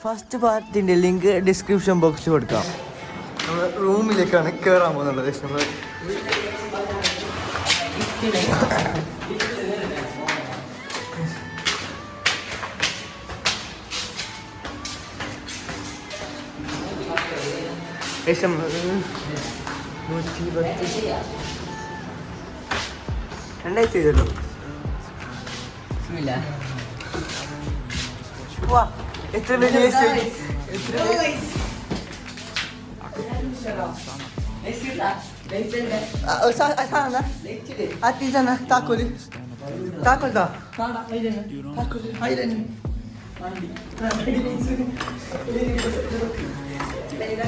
First പാർട്ടിൻ്റെ link description ബോക്സിൽ കൊടുക്കാം. നമ്മൾ റൂമിലേക്കാണ് കയറാൻ പോകുന്നുള്ളത്. നമ്മൾ ഏകദേശം 210 ചെയ്തല്ലോ. എത്ര താക്കോല് താക്കോൽതാ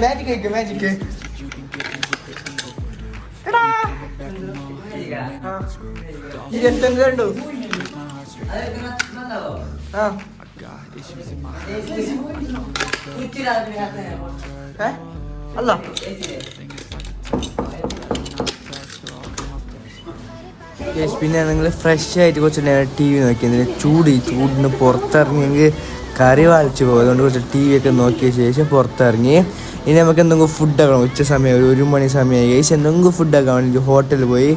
മാജിക് മാജിക് കണ്ടു. ആ അല്ല പിന്നെ നിങ്ങൾ ഫ്രഷ് ആയിട്ട് കുറച്ച് നേരം ടി വി നോക്കി. ചൂടിന് പുറത്തിറങ്ങിയെങ്കിൽ കറി വാളിച്ചു പോകും. അതുകൊണ്ട് കുറച്ച് ടി വി ഒക്കെ നോക്കിയ ശേഷം പുറത്തിറങ്ങി. ഇനി നമുക്ക് എന്തെങ്കിലും ഫുഡാക്കണം. ഉച്ച സമയം 1 മണി സമയം കഴിച്ച് എന്തെങ്കിലും ഫുഡാക്കാൻ വേണ്ടി ഹോട്ടലിൽ പോയി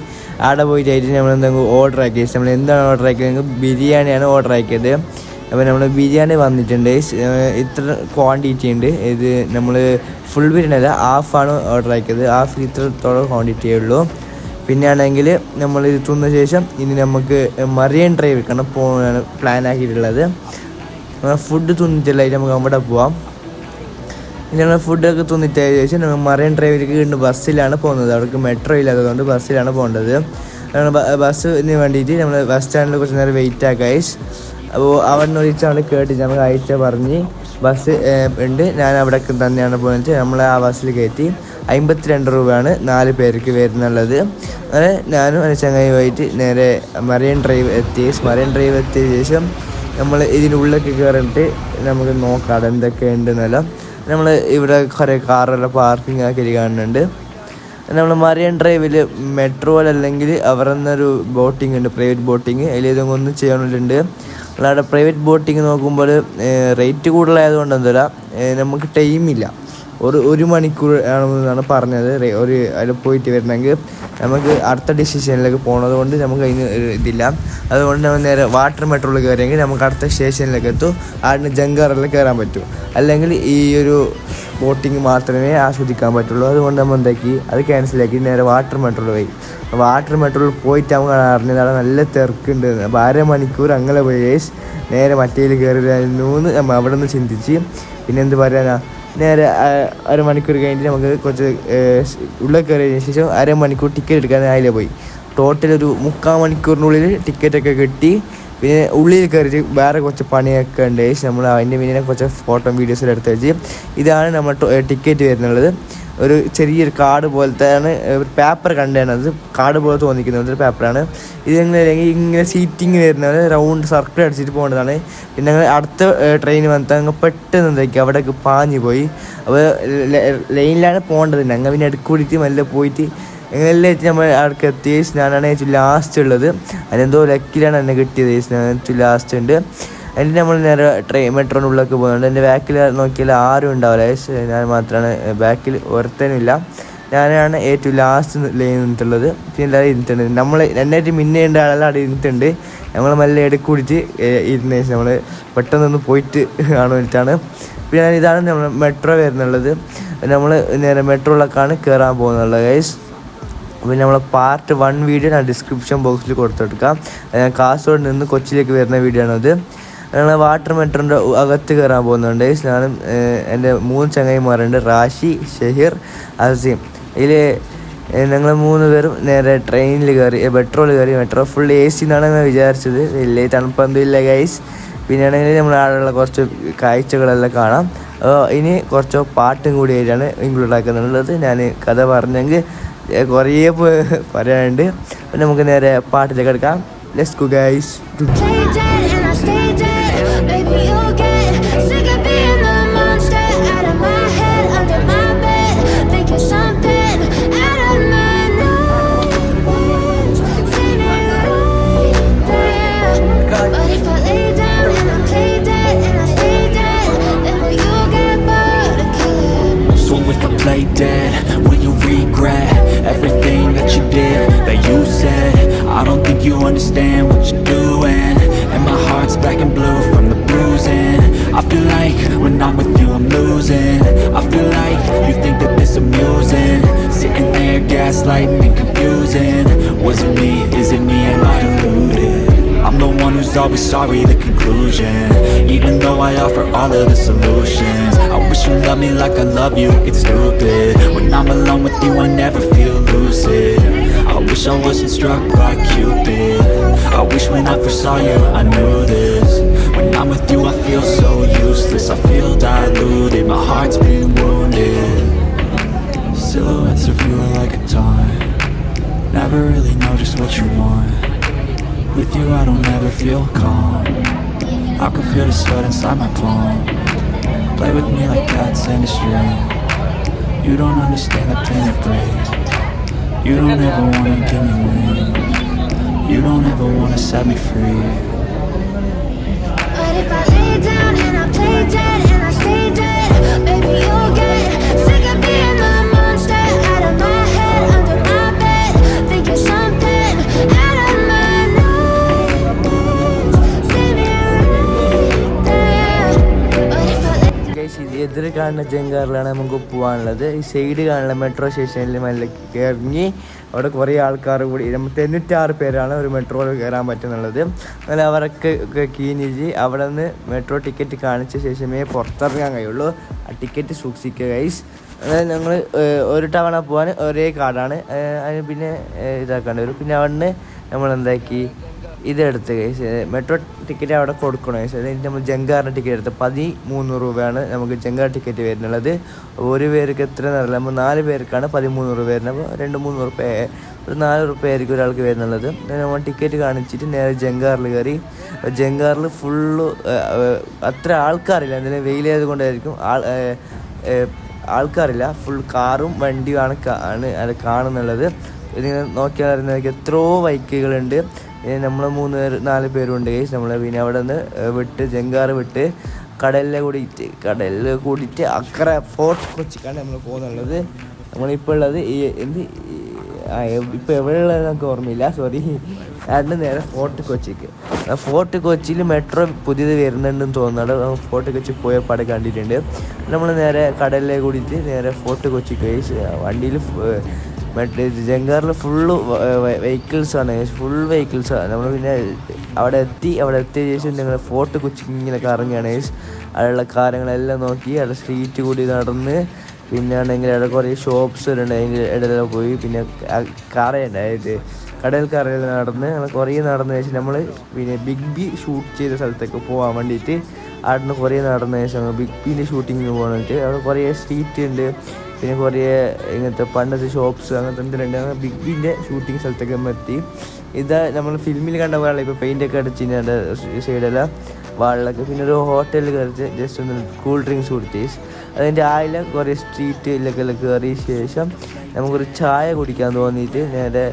അവിടെ പോയിട്ടായിട്ട് നമ്മൾ എന്തെങ്കിലും ഓർഡർ ആക്കി. നമ്മൾ എന്താണ് ഓർഡർ ആക്കിയത്? ബിരിയാണിയാണ് ഓർഡർ ആക്കിയത്. അപ്പോൾ നമ്മൾ ബിരിയാണി വന്നിട്ടുണ്ട്. ഇത്ര ക്വാണ്ടിറ്റി ഉണ്ട്. ഇത് നമ്മൾ ഫുൾ ബിരിയാണി അല്ല, ഹാഫാണ് ഓർഡർ ആക്കിയത്. ഹാഫ് ഇത്രത്തോളം ക്വാണ്ടിറ്റിയേ ഉള്ളൂ. പിന്നെ ആണെങ്കിൽ നമ്മൾ ഇത് തിന്ന ശേഷം ഇനി നമുക്ക് മറിയൻ ഡ്രൈവ് പോകാനാണ് പ്ലാൻ ആക്കിയിട്ടുള്ളത്. ഫുഡ് തിന്നിട്ടില്ലായിട്ട് നമുക്ക് അവിടെ പോവാം. ഞങ്ങൾ ഫുഡൊക്കെ തിന്നിട്ടായ ശേഷം നമ്മൾ മറിയൻ ഡ്രൈവിലേക്ക് വീണ്ടും ബസ്സിലാണ് പോകുന്നത്. അവർക്ക് മെട്രോ ഇല്ലാത്തതുകൊണ്ട് ബസ്സിലാണ് പോകേണ്ടത്. ബസ്സിന് വേണ്ടിയിട്ട് നമ്മൾ ബസ് സ്റ്റാൻഡിൽ കുറച്ച് നേരം വെയിറ്റ് ആക്കാം. അപ്പോൾ അവിടെ വിളിച്ചാണ് കേട്ടിട്ട് നമുക്ക് അയച്ച പറഞ്ഞ് ബസ് ഉണ്ട്, ഞാൻ അവിടെ തന്നെയാണ് പോകുന്നത്. നമ്മൾ ആ ബസ്സിൽ കയറ്റി 52 രൂപയാണ് 4 പേർക്ക് വരുന്നുള്ളത്. അങ്ങനെ ഞാനും എൻ്റെ ചങ്ങായിയുമായിട്ട് നേരെ മറിയൻ ഡ്രൈവ് എത്തിയ ശേഷം നമ്മൾ ഇതിനുള്ളിലേക്ക് കയറിയിട്ട് നമുക്ക് നോക്കാം എന്തൊക്കെ ഉണ്ടെന്നല്ല. നമ്മൾ ഇവിടെ കുറേ കാറെല്ലാം പാർക്കിംഗ് ആക്കി കാണുന്നുണ്ട്. നമ്മൾ മറിയൻ ഡ്രൈവിൽ മെട്രോയിലല്ലെങ്കിൽ അവിടെ നിന്നൊരു ബോട്ടിംഗ് ഉണ്ട്, പ്രൈവറ്റ് ബോട്ടിങ്. അതിൽ ഇതൊന്നും ഒന്നും ചെയ്യാനുണ്ട്. നമ്മളവിടെ പ്രൈവറ്റ് ബോട്ടിങ് നോക്കുമ്പോൾ റേറ്റ് കൂടുതലായതുകൊണ്ട് എന്തല്ല നമുക്ക് ടൈമില്ല. 1 മണിക്കൂർ ആണെന്നാണ് പറഞ്ഞത്. അതിൽ പോയിട്ട് വരണമെങ്കിൽ നമുക്ക് അടുത്ത ഡിസിഷനിലേക്ക് പോകുന്നത് കൊണ്ട് നമുക്ക് അതിന് ഇതില്ല. അതുകൊണ്ട് നമ്മൾ നേരെ വാട്ടർ മെട്രോയിൽ കയറിയെങ്കിൽ നമുക്ക് അടുത്ത സ്റ്റേഷനിലേക്ക് എത്തും. അവിടെ ജങ്കാറെല്ലാം കയറാൻ പറ്റും. അല്ലെങ്കിൽ ഈ ഒരു ബോട്ടിങ് മാത്രമേ ആസ്വദിക്കാൻ പറ്റുള്ളൂ. അതുകൊണ്ട് നമ്മൾ എന്താക്കി അത് ക്യാൻസലാക്കി നേരെ വാട്ടർ മെട്രോയിൽ പോയി. വാട്ടർ മെട്രോയിൽ പോയിട്ട് നമുക്ക് അറിഞ്ഞതാണ് നല്ല തിരക്കുണ്ട്. അപ്പോൾ 1/2 മണിക്കൂർ അങ്ങനെ പോയി നേരെ മറ്റേയിൽ കയറിയിരുന്നു നമ്മൾ അവിടെ നിന്ന് ചിന്തിച്ച്. പിന്നെ എന്ത് പറയാനാ, നേരെ 1/2 മണിക്കൂർ കഴിഞ്ഞിട്ട് നമുക്ക് കുറച്ച് ഉള്ളിൽ കയറിയതിന് ശേഷം 1/2 മണിക്കൂർ ടിക്കറ്റ് എടുക്കാൻ അതിലെ പോയി. ടോട്ടൽ ഒരു 3/4 മണിക്കൂറിനുള്ളിൽ ടിക്കറ്റൊക്കെ കിട്ടി. പിന്നെ ഉള്ളിൽ കയറിയിട്ട് വേറെ കുറച്ച് പണിയൊക്കെ ഉണ്ട്. നമ്മൾ അതിൻ്റെ പിന്നെ കുറച്ച് ഫോട്ടോ വീഡിയോസിൽ എടുത്ത് വെച്ച് ഇതാണ് നമ്മൾ ടിക്കറ്റ് വരുന്നുള്ളത്. ഒരു ചെറിയൊരു കാർഡ് പോലത്തെയാണ്, ഒരു പേപ്പർ കണ്ടാണ്. അത് കാർഡ് പോലെ തോന്നിക്കുന്ന ഒരു പേപ്പറാണ്. ഇങ്ങനെ സീറ്റിങ് വരുന്നത് റൗണ്ട് സർക്കിൾ അടിച്ചിട്ട് പോകേണ്ടതാണ്. പിന്നെ ഞങ്ങൾ അടുത്ത ട്രെയിൻ വന്നിട്ട് അങ്ങ് പെട്ടെന്ന് എന്താക്കി അവിടേക്ക് പാഞ്ഞു പോയി. അപ്പോൾ ലൈനിലാണ് പോകേണ്ടത്. ഞങ്ങൾ പിന്നെ അടുക്ക് കൂടിയിട്ട് മെല്ലെ പോയിട്ട് എങ്ങനെയെല്ലാം എത്തി നമ്മൾ അവിടേക്ക് എത്തി. ഞാനാണ് ഏറ്റവും ലാസ്റ്റ് ഉള്ളത്. അതിനെന്തോ ലക്കിലാണ് എന്നെ കിട്ടിയത്. ഞാൻ ഏറ്റവും ലാസ്റ്റ് ഉണ്ട്. എന്നിട്ട് നമ്മൾ നേരെ മെട്രോൻ്റെ ഉള്ളിലേക്ക് പോകുന്നുണ്ട്. എൻ്റെ ബാക്കിൽ നോക്കിയാൽ ആരും ഉണ്ടാവില്ല. ഞാൻ മാത്രമാണ് ബാക്കിൽ, ഒരുത്തനുമില്ല. ഞാനാണ് ഏറ്റവും ലാസ്റ്റ് ലൈൻ നിന്നിട്ടുള്ളത്. പിന്നെ എല്ലാവരും ഇരുന്നിട്ടുണ്ട്. നമ്മൾ എന്നായിട്ട് മിന്നേണ്ട ആളെല്ലാം അവിടെ ഇരുന്നിട്ടുണ്ട്. നമ്മൾ മെല്ലെ ഇടയ്ക്ക് കൂടിയിട്ട് ഇരുന്ന ശേഷം നമ്മൾ പെട്ടെന്നൊന്ന് പോയിട്ട് കാണുന്നിട്ടാണ്. പിന്നെ ഇതാണ് നമ്മൾ മെട്രോ വരുന്നുള്ളത്. നമ്മൾ നേരെ മെട്രോയിലേക്കാണ് കയറാൻ പോകുന്നുള്ളത് ഗൈസ്. അപ്പോൾ നമ്മൾ പാർട്ട് 1 വീഡിയോ ഞാൻ ഡിസ്ക്രിപ്ഷൻ ബോക്സിൽ കൊടുത്തെടുക്കാം. കാസർഗോഡ് നിന്ന് കൊച്ചിയിലേക്ക് വരുന്ന വീഡിയോ ആണത്. ഞങ്ങൾ വാട്ടർ മെട്രോൻ്റെ അകത്ത് കയറാൻ പോകുന്നുണ്ട്. ഞാനും എൻ്റെ 3 ചങ്ങായിമാരുണ്ട്, റാഷി, ഷഹീർ, അസീം. ഇതിൽ ഞങ്ങൾ 3 പേരും നേരെ ട്രെയിനിൽ കയറി, മെട്രോ ഫുൾ AC എന്നാണ് ഞാൻ വിചാരിച്ചത്. വലിയ തണുപ്പൊന്നും ഇല്ല ഗൈസ്. പിന്നെയാണെങ്കിൽ നമ്മൾ അവിടെയുള്ള കുറച്ച് കാഴ്ചകളെല്ലാം കാണാം. ഇനി കുറച്ച് പാട്ടും കൂടി ആയിട്ടാണ് ഇൻക്ലൂഡ് ആക്കുന്നുള്ളത്. ഞാൻ കഥ പറഞ്ഞെങ്കിൽ കുറേ പറയാനുണ്ട്. അപ്പം നമുക്ക് നേരെ പാട്ടിലേക്ക് എടുക്കാം. Let's go guys. But if I lay down and I play dead and I stay dead, then will you dead? Will you regret everything that you did, that you said? I don't think you understand what you're doing, and my heart's black and blue from the bruising. I feel like when I'm with you I'm losing. I feel like you think that this amusing, sitting there gaslighting and confusing. Was it me? Is it me? Am I deluded? I'm the one who's always sorry, the conclusion. Even though I offer all of the solutions, I wish you loved me like I love you, it's stupid. When I'm alone with you I never feel lucid. I wish I wasn't struck by Cupid. I wish when I first saw you I knew this. When I'm with you I feel so useless, I feel diluted, my heart's been wounded. Silhouettes of you are like a taunt, never really know just what you want. With you I don't ever feel calm, I can feel the sweat inside my palm. Play with me like cats and a string. You don't understand the pain it brings. You don't ever wanna give me wings. You don't ever wanna set me free. But if I lay down and I play dead and I stay dead, baby you'll get sick of being the monster out of my head, under my bed, thinking something out of my nightmares. See me right there. But if I lay guys ഇത് എതിർ കാണുന്ന ജങ്കാറിലാണ് നമുക്ക് പോകാനുള്ളത്. ഈ side കാണുന്ന metro സ്റ്റേഷനിൽ മെല്ലെ ഇറങ്ങി അവിടെ കുറേ ആൾക്കാർ കൂടി 96 പേരാണ് ഒരു മെട്രോയിൽ കയറാൻ പറ്റുന്നുള്ളത്. അങ്ങനെ അവരൊക്കെ കീഞ്ഞിച്ച് അവിടെ നിന്ന് മെട്രോ ടിക്കറ്റ് കാണിച്ച ശേഷമേ പുറത്തിറങ്ങാൻ കഴിയുള്ളൂ. ആ ടിക്കറ്റ് സൂക്ഷിക്കുക ഗൈസ്. അതായത് ഞങ്ങൾ ഒരു തവണ പോകാൻ ഒരേ കാർഡാണ്, അതിന് പിന്നെ ഇതാക്കേണ്ടി വരും. പിന്നെ അവിടെ നിന്ന് നമ്മൾ എന്താക്കി ഇതെടുത്ത് ഗൈസ് മെട്രോ ടിക്കറ്റ് അവിടെ കൊടുക്കണം ഗൈസ്. അതായത് നമ്മൾ ജങ്കാറിൻ്റെ ടിക്കറ്റ് എടുത്ത് 13 രൂപയാണ് നമുക്ക് ജങ്കാർ ടിക്കറ്റ് വരുന്നുള്ളത്. ഒരു പേർക്ക് എത്ര എന്നറിയില്ല, നമ്മൾ 4 പേർക്കാണ് 13 രൂപ വരുന്നത്. അപ്പോൾ 2-3 രൂപ, ഒരു 4 രൂപ ആയിരിക്കും ഒരാൾക്ക് വരുന്നുള്ളത്. നമ്മൾ ടിക്കറ്റ് കാണിച്ചിട്ട് നേരെ ജങ്കാറിൽ കയറി. ജങ്കാറിൽ ഫുള്ള് അത്ര ആൾക്കാരില്ല, എന്തെങ്കിലും വെയിലായത് കൊണ്ടായിരിക്കും ആൾക്കാരില്ല. ഫുൾ കാറും വണ്ടിയുമാണ് അത് കാണുന്നുള്ളത്. ഇതിങ്ങനെ നോക്കിയാൽ അറിയുന്നതൊക്കെ എത്രയോ ബൈക്കുകളുണ്ട്. നമ്മൾ 3-4 പേരുണ്ട് ഗൈസ്. നമ്മൾ പിന്നെ അവിടെ നിന്ന് ജങ്കാറ് വിട്ട് കടലിൽ കൂടിയിട്ട് അക്കരെ ഫോർട്ട് കൊച്ചിക്കാണ് നമ്മൾ പോകുന്നുള്ളത്. നമ്മളിപ്പോൾ ഉള്ളത് ഇപ്പോൾ എവിടെയുള്ളത് നമുക്ക് ഓർമ്മയില്ല, സോറി. അതിന് നേരെ ഫോർട്ട് കൊച്ചിക്ക്. ഫോർട്ട് കൊച്ചിയിൽ മെട്രോ പുതിയത് വരുന്നുണ്ടെന്ന് തോന്നുന്നുണ്ട്. ഫോർട്ട് കൊച്ചി പോയപ്പാട് കണ്ടിട്ടുണ്ട്. നമ്മൾ നേരെ കടലിലെ കൂടിയിട്ട് നേരെ ഫോർട്ട് കൊച്ചിക്ക് ഗൈസ്. വണ്ടിയിൽ ജങ്കാറിൽ ഫുള്ള് വെഹിക്കിൾസാണ്, ഫുൾ വെഹിക്കിൾസാണ്. നമ്മൾ പിന്നെ അവിടെ എത്തിയ ശേഷം ഞങ്ങൾ ഫോർട്ട് കൊച്ചി ഇങ്ങനെ കറങ്ങുകയാണ്. അവിടെയുള്ള കാര്യങ്ങളെല്ലാം നോക്കി അവിടെ സ്ട്രീറ്റ് കൂടി നടന്ന്, പിന്നെ ആണെങ്കിൽ അവിടെ കുറേ ഷോപ്സ് ഉണ്ട്, അതിൻ്റെ ഇടയിലൊക്കെ പോയി. പിന്നെ കറയുണ്ട്, കടൽ കറയിൽ നടന്ന് കുറേ നടന്ന ശേഷം നമ്മൾ പിന്നെ ബിഗ് ബി ഷൂട്ട് ചെയ്ത സ്ഥലത്തേക്ക് പോകാൻ വേണ്ടിയിട്ട് അവിടെ നിന്ന് കുറേ നടന്ന ശേഷം ബിഗ് ബിൻ്റെ ഷൂട്ടിങ്ങിന് പോകാനായിട്ട് അവിടെ കുറേ സ്ട്രീറ്റ് ഉണ്ട്. പിന്നെ കുറേ ഇങ്ങനത്തെ പണ്ടത്തെ ഷോപ്സ് അങ്ങനത്തെ എന്തെങ്കിലും ഉണ്ട്. ബിഗ് ബിൻ്റെ ഷൂട്ടിങ് സ്ഥലത്തേക്ക് നമ്മൾ എത്തി. ഇതാ നമ്മൾ ഫിലിമിൽ കണ്ട വാള ഇപ്പോൾ പെയിൻ്റൊക്കെ അടിച്ചിട്ടുണ്ട് സൈഡെല്ലാം വാളിലൊക്കെ. പിന്നെ ഒരു ഹോട്ടലിൽ കയറി ജസ്റ്റ് ഒന്ന് കൂൾ ഡ്രിങ്ക്സ് കുടിച്ച് അതിൻ്റെ ആയില കുറേ സ്ട്രീറ്റിലൊക്കെ കയറിയ ശേഷം നമുക്കൊരു ചായ കുടിക്കാൻ തോന്നിയിട്ട് നേരെ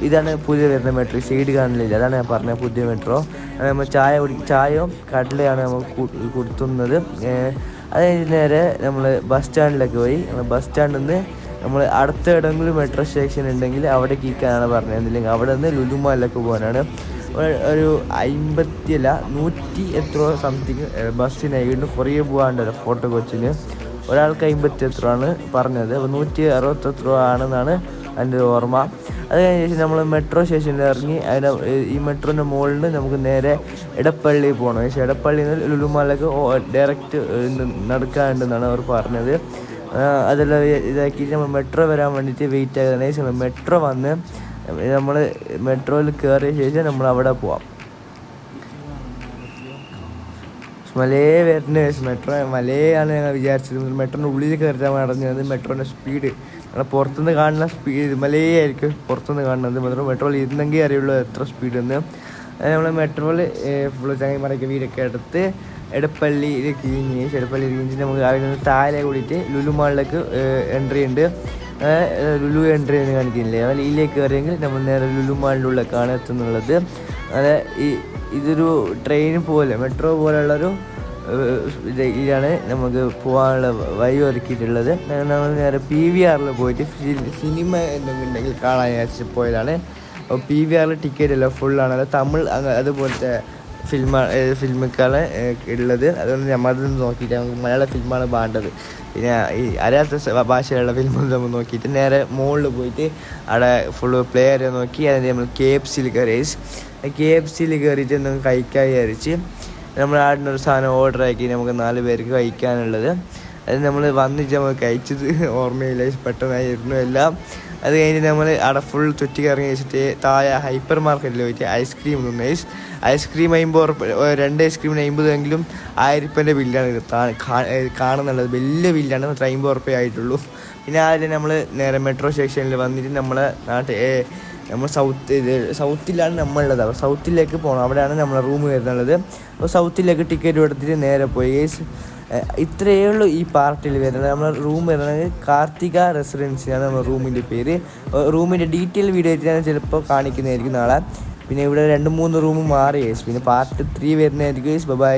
ഇതാണ് പുതിയ വരുന്ന മെട്രോ, സൈഡ് കാണില്ല, അതാണ് ഞാൻ പറഞ്ഞ പുതിയ മെട്രോ. നമ്മൾ ചായയും കടലയാണ് നമ്മൾ കൊടുത്തുന്നത്. അത് കഴിഞ്ഞ് നേരെ നമ്മൾ ബസ് സ്റ്റാൻഡിലൊക്കെ പോയി. ബസ് സ്റ്റാൻഡിൽ നിന്ന് നമ്മൾ അടുത്ത എവിടെയെങ്കിലും മെട്രോ സ്റ്റേഷൻ ഉണ്ടെങ്കിൽ അവിടെ കീക്കാനാണ് പറഞ്ഞത്. എന്നില്ലെങ്കിൽ അവിടെ നിന്ന് ലുലുമാലിലൊക്കെ പോകാനാണ്. ഒരു 100 എത്രയോ സംതിങ് ബസ്സിനായിട്ട് കുറേ പോകാണ്ടല്ലോ ഫോർട്ട് കൊച്ചിന്. ഒരാൾക്ക് 50 എത്രയാണ് പറഞ്ഞത്, അപ്പോൾ 160 എത്രയോ ആണെന്നാണ് എൻ്റെ ഓർമ്മ. അത് കഴിഞ്ഞ ശേഷം നമ്മൾ മെട്രോ സ്റ്റേഷനിൽ ഇറങ്ങി ഈ മെട്രോൻ്റെ മുകളിൽ നമുക്ക് നേരെ ഇടപ്പള്ളി പോകണം. പക്ഷേ ഇടപ്പള്ളിയിൽ നിന്ന് ലുലുമാലിലേക്ക് ഡയറക്റ്റ് നടക്കാനുണ്ടെന്നാണ് അവർ പറഞ്ഞത്. അതെല്ലാം ഇതാക്കിയിട്ട് നമ്മൾ മെട്രോ വരാൻ വേണ്ടിയിട്ട് വെയിറ്റ് ആയതാണ്. ശേഷം മെട്രോ വന്ന് നമ്മൾ മെട്രോയിൽ കയറിയ ശേഷം നമ്മൾ അവിടെ പോവാം. മലേ വരുന്ന മെട്രോ മലയാണ് ഞങ്ങൾ വിചാരിച്ചത്. മെട്രോൻ്റെ ഉള്ളിൽ കയറ്റാൻ നടന്നത്. മെട്രോൻ്റെ സ്പീഡ് നമ്മൾ പുറത്തുനിന്ന് കാണുന്ന സ്പീഡ് മലയായിരിക്കും പുറത്തുനിന്ന് കാണുന്നത്. മാത്രം മെട്രോയിൽ ഇരുന്നെങ്കിൽ അറിയുള്ളൂ എത്ര സ്പീഡെന്ന്. നമ്മൾ മെട്രോയിൽ ഫുള്ള് ചങ്ങന്മാരൊക്കെ വീടൊക്കെ എടുത്ത് എടപ്പള്ളിയിൽ കീഞ്ഞ് നമുക്ക് അതിൽ നിന്ന് താഴെ കൂടിയിട്ട് ലുലു മാളിലേക്ക് എൻട്രി ഉണ്ട്. ലുലു എൻട്രി എന്ന് കാണിക്കുന്നില്ലേ, അതിലേക്ക് കയറിയെങ്കിൽ നമ്മൾ നേരെ ലുലു മാളിലുള്ളേക്കാണ് എത്തുന്നുള്ളത്. അതെ, ഇതൊരു ട്രെയിൻ പോലെ മെട്രോ പോലുള്ളൊരു ഇതിലാണ് നമുക്ക് പോകാനുള്ള വഴി ഒരുക്കിയിട്ടുള്ളത്. നമ്മൾ നേരെ PVR പോയിട്ട് സിനിമ എന്തെങ്കിലും ഉണ്ടെങ്കിൽ കാണാൻ വിചാരിച്ച് പോയതാണ്. അപ്പോൾ PVR ടിക്കറ്റ് എല്ലാം ഫുള്ളാണല്ലോ, തമിഴ് അതുപോലത്തെ ഫിലിമൊക്കെയാണ് ഉള്ളത്. അതുകൊണ്ട് നമ്മളതൊന്നും നോക്കിയിട്ട് നമുക്ക് മലയാള ഫിലിമാണ് വേണ്ടത്. പിന്നെ ഈ അറിയാത്ത ഭാഷയിലുള്ള ഫിലിമൊന്നും നമ്മൾ നോക്കിയിട്ട് നേരെ മുകളിൽ പോയിട്ട് അവിടെ ഫുള്ള് പ്ലെയർ നോക്കി. അതിന് നമ്മൾ KFCയിൽ കയറിയിട്ട് എന്തെങ്കിലും കഴിക്കാൻ വിചാരിച്ച് നമ്മൾ ആടുന്ന ഒരു സാധനം ഓർഡർ ആക്കി നമുക്ക് 4 പേർക്ക് കഴിക്കാനുള്ളത്. അത് നമ്മൾ വന്നിട്ട് നമ്മൾ കഴിച്ചത് ഓർമ്മയില്ല, പെട്ടെന്നായിരുന്നു എല്ലാം. അത് കഴിഞ്ഞ് നമ്മൾ അവിടെ ഫുൾ ചുറ്റി കറങ്ങി വെച്ചിട്ട് താഴെ ഹൈപ്പർ മാർക്കറ്റിൽ പോയിട്ട് ഐസ്ക്രീം തിന്നു. ഐസ്ക്രീം 50 ഉറുപ്പിക, 2 ഐസ്ക്രീമിന് 50 എങ്കിലും 1000 രൂപേൻ്റെ ബില്ലാണ് കാണുന്നുള്ളത്. വലിയ ബില്ലാണ്, 50 ഉറുപ്പിക ആയിട്ടുള്ളൂ. പിന്നെ ആദ്യം നമ്മൾ നേരെ മെട്രോ സ്റ്റേഷനിൽ വന്നിട്ട് നമ്മളെ നമ്മൾ സൗത്തിലാണ് നമ്മളുള്ളത്. അപ്പോൾ സൗത്തിലേക്ക് പോകണം, അവിടെയാണ് നമ്മളെ റൂം വരുന്നുള്ളത്. അപ്പോൾ സൗത്തിലേക്ക് ടിക്കറ്റ് എടുത്തിട്ട് നേരെ പോയി. ഇത്രയേ ഉള്ളൂ ഈ പാർട്ടിയിൽ വരുന്നത്. നമ്മളെ റൂം വരുന്നത് കാർത്തിക റെസിഡൻസിയാണ് നമ്മുടെ റൂമിൻ്റെ പേര്. റൂമിൻ്റെ ഡീറ്റെയിൽ വീഡിയോ ആയിട്ട് ഞാൻ ചിലപ്പോൾ കാണിക്കുന്നതായിരിക്കും നാളെ. പിന്നെ ഇവിടെ 2-3 റൂം മാറി. പിന്നെ പാർട്ട് 3 വരുന്നതായിരിക്കും. ബൈ.